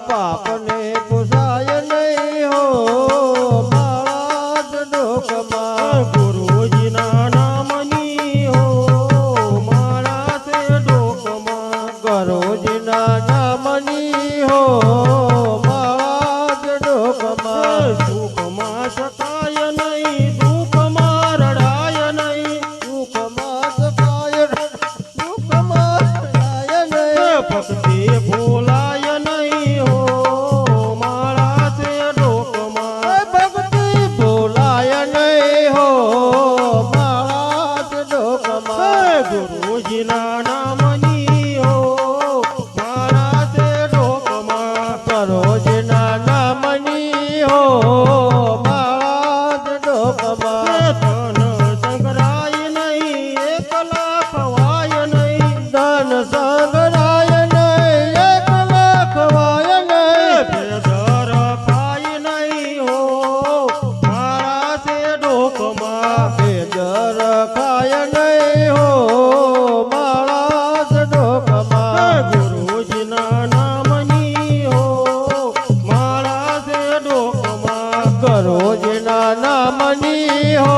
પાપને પુસાય નહીં હો માળા જ ડોકમાં ગુરુજીના નામની હો માળા છે ડોકમાં ગુરુજીના નામની હો માળા જ ડોકમાં સુખમાં શકાય નહીં દુઃખમાં રડાય નહીં સુખમાં સકાય દુઃખમાં સકાય નહીં ભક્તિ ભૂલાય નહીં હો માળા છે ડોકમાં ભક્તિ ભૂલાય નહીં હો માળા જ ડોકમાં ગુરુજીના નામની હો માળા છે ડોકમાં સરોજના નામની હો માળા જ ડોકમાં ધન સંગ્રાય નહીં એકલા ખવાય નહીં ધન સંગ્રાય નહીં એકલા ખવાય નહીં ભેદર ખાય નહીં હો માળા છે ડોકમાં ભેદર ખાય નહીં હો માળા જ ડોકમાં ગુરુજીના નામની હો માળા છે ડોકમાં ગરોજના નામની હો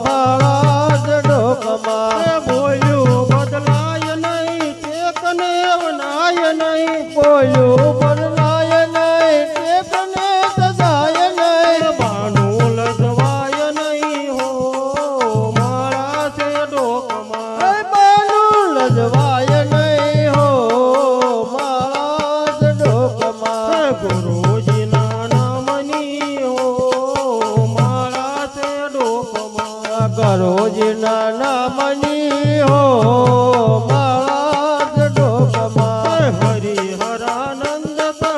માળા જ ડોકમાં બોલ્યું બદલાય નહીં ચેતને વનાય નહીં બોલ્યું બદલાય નહીં ટેકને સજાય નહીં બાનું લજવાય નહીં હો માળા છે ડોકમાં બાનું લજવાય નહીં હો માળા જ ડોકમાં ગુરુજીના નામની હો માળા છે ડોકમાં ગરોજના નામની હો માળા જ ડોકમાં હરિહરાનંદ કહે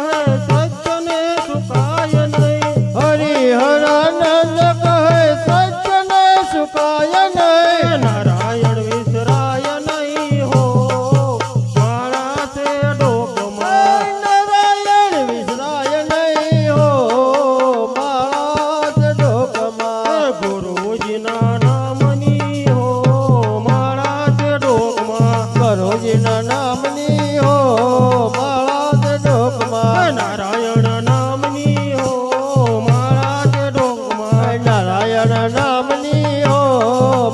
સજ્જને સુકાય નહીં હરિહરાનંદ કહે સજ્જને સુકાય નહીં નારાયણ વિસરાય નહીં હો માળા છે ડોકમાં નારાયણ વિસરાય નહીં હો માળા જ ડોકમાં ગુરુજીના નામની હો માળા છે ડોકમાં ગરોજના નામની હો માળા જ ડોકમાં નારાયણ નામની હો માળા છે ડોકમાં નારાયણ નામની હો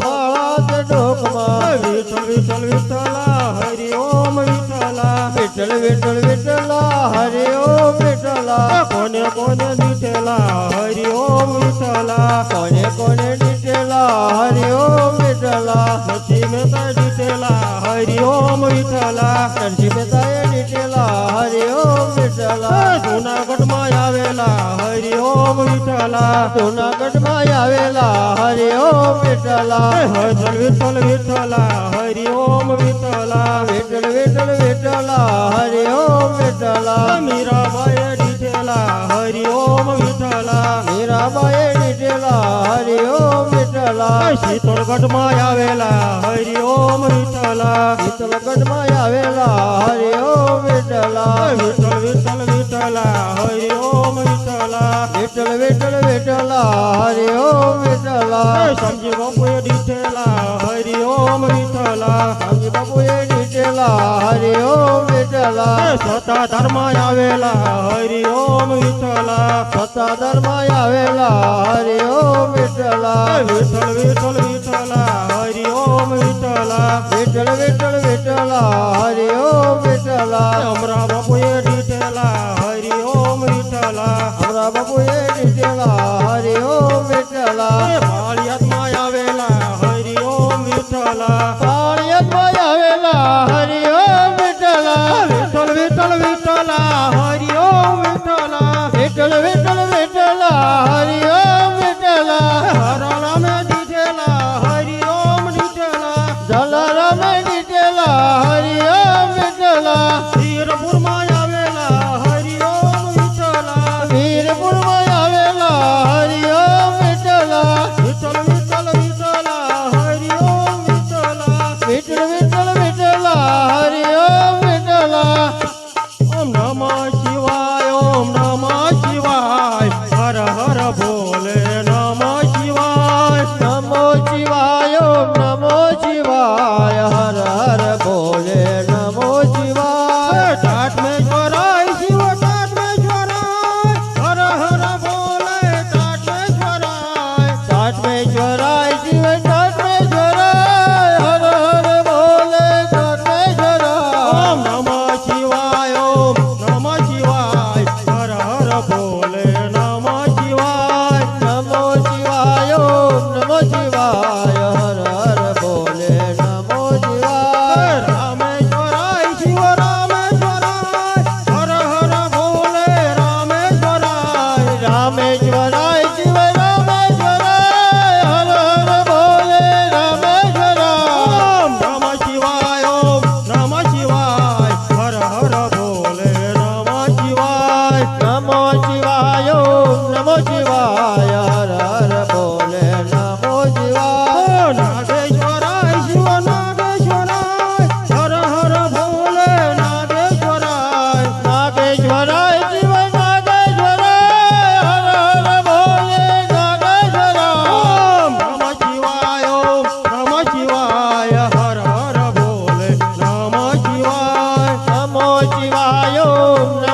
માળા જ ડોકમાં વિઠ્ઠલ વિઠ્ઠલ વિઠ્ઠલા હરિ ઓમ વિઠ્ઠલા વિઠ્ઠલ વિઠ્ઠલ વિઠ્ઠલા હરિ ઓમ વિઠ્ઠલા કોને કોને દીઠેલા હરિ ઓમ વિઠ્ઠલા કોને કોને દીઠેલા હરિ ઓમ વિઠ્ઠલા નરસિંહ મહેતા દીઠેલા હરિ ઓમ વિઠ્ઠલા નરસિંહ મહેતાએ દીઠેલા હરિ ઓમ વિઠ્ઠલા જૂનાગઢમાં આવેલા હરિ ઓમ વિઠ્ઠલા જૂનાગઢમાં આવેલા હરિ ઓમ વિઠ્ઠલા વિઠ્ઠલ વિઠ્ઠલ વિઠ્ઠલા હરિ ઓમ વિઠ્ઠલા વિઠ્ઠલ વિઠ્ઠલ વિઠ્ઠલા હરિ ઓમ વિઠ્ઠલા મીરાબાઈએ દીઠેલા હરિ ઓમ વિઠ્ઠલા મીરાબાઈએ દીઠેલા હરિ ઓમ વિઠ્ઠલા શીતળગઢમાં આવેલા હરિ ઓમ વિઠ્ઠલા શીતળગઢમાં આવેલા હરિ ઓમ વિઠ્ઠલા વિઠ્ઠલ વિઠ્ઠલ વિઠ્ઠલા હરિ ઓમ વિઠ્ઠલા વિઠ્ઠલ વિઠ્ઠલ વિઠ્ઠલા હરિ ઓમ વિઠ્ઠલા સમજી બાપુએ દીઠેલા હરિ ઓમ વિઠ્ઠલા સ્વામી બાપુએ દીઠેલા હરિ ઓમ વિઠ્ઠલા સત્તાધારમાં આવેલા હરિ ઓમ વિઠ્ઠલા સત્તાધારમાં આવેલા હરિ ઓમ વિઠ્ઠલા વિઠ્ઠલ વિઠ્ઠલ વિઠ્ઠલા હરિ ઓમ વિઠ્ઠલા વિઠ્ઠલ વિઠ્ઠલ વિઠ્ઠલા હરિ ઓમ વિઠ્ઠલા અમરા બાપુએ દીઠેલા હરિ ઓમ વિઠ્ઠલા અમરા બાપુએ દીઠેલા હરિ ઓમ વિઠ્ઠલા પાળિયાદમાં આવેલા હરિ ઓમ વિઠ્ઠલા પાળિયાદમાં આવેલા હરિ ઓમ વિઠ્ઠલા વિઠ્ઠલ વિઠ્ઠલ વિઠ્ઠલા હરિ ઓમ વિઠ્ઠલા વિઠ્ઠલ વિઠ્ઠલ વિઠ્ઠલા હરિ ઓમ વિઠ્ઠલા હરાલામે દીઠેલા હરિ ઓમ દીઠેલા જલારામે દીઠેલા હરિ ઓમ વિઠ્ઠલા વીરપુરમાં આવેલા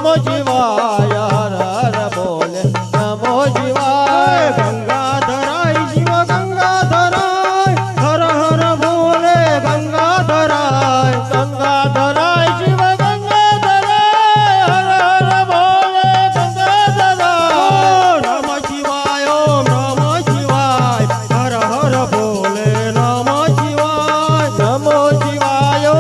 નમો શિવાય હર હર બોલે નમો શિવાય ગંગાધરાય શિવ ગંગાધરાય હર હર બોલે ગંગાધરાય ગંગાધરાય શિવ ગંગાધરાય હર હર બોલે ગંગાધરાય નમ શિવાય ઓમ નમ શિવાય હર હર બોલે નમ શિવાય નમો શિવાય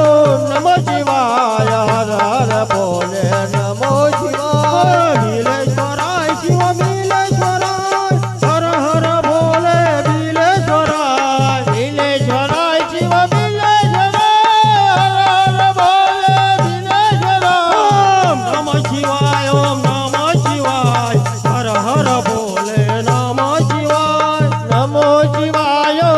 નમો શિવાય હર હર બોલે નમો શિવાય બિલેશ્વરાય શિવ બિલેશ્વરાય હર હર બોલે બિલેશ્વરાય બિલેશ્વરાય શિવ બિલેશ્વરાય હર હર બોલે બિલેશ્વરાય ઓમ નમ શિવાય ઓમ નમ શિવાય હર હર બોલે નમ શિવાય નમો શિવાય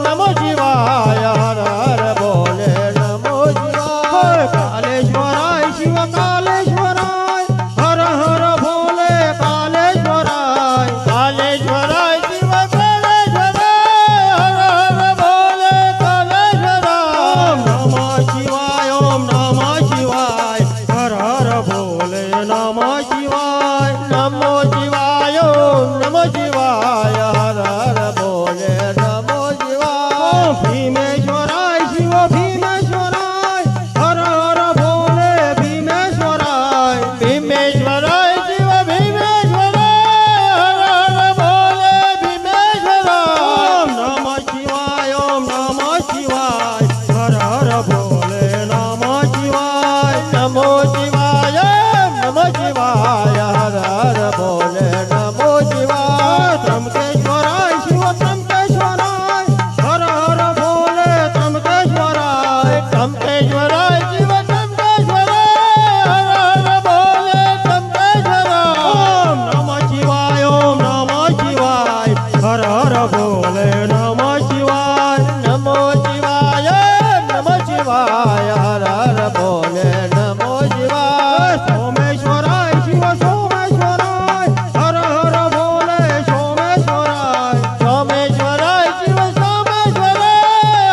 નમો શિવાય હર હર બોલે નમો શિવાય કાલેશ્વરાય શિવ કાલેશ્વરાય હર હર બોલે કાલેશ્વરાય કાલેશ્વરાય શિવ કાલેશ્વરાય હર હર બોલે કાલેશ્વરાય ઓમ નમ શિવાય ઓમ નમ શિવાય હર હર બોલે નમ શિવાય નમો શિવાય નમો શિવાય હર હર બોલે નમો શિવાય ઓમ ભીમેશ્વરાય શિવ ભીમેશ્વરાય હર હર બોલે ભીમેશ્વરાય ભીમેશ્વરાય શિવ ભીમેશ્વરાય હર હર બોલે ભીમેશ્વરાય ઓમ નમ શિવાય ઓમ નમ શિવાય હર હર બોલે નમ શિવાય નમો શિવાય નમો શિવાય હર હર બોલે નમો શિવાય ત્રંબકેશ્વરાય શિવ ત્રંબકેશ્વરાય હર હર બોલે ત્રંબકેશ્વરાય ત્રંબકેશ્વરાય શિવ ત્રંબકેશ્વરાય હર હર બોલે ત્રંબકેશ્વરાય ઓમ નમ શિવાય ઓમ નમ શિવાય હર હર બોલે નમ શિવાય નમો શિવાય નમો શિવાય હર હર બોલે નમો શિવાય સોમેશ્વરાય શિવ સોમેશ્વરાય હર હર બોલે સોમેશ્વરાય સોમેશ્વરાય શિવ સોમેશ્વરાય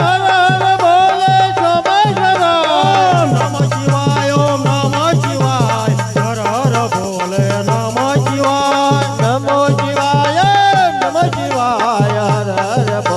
હર હર બોલે સોમેશ્વરાય ઓમ નમ શિવાય ઓમ નમ શિવાય હર હર બોલે નમ શિવાય નમો શિવાય નમો શિવાય હર હર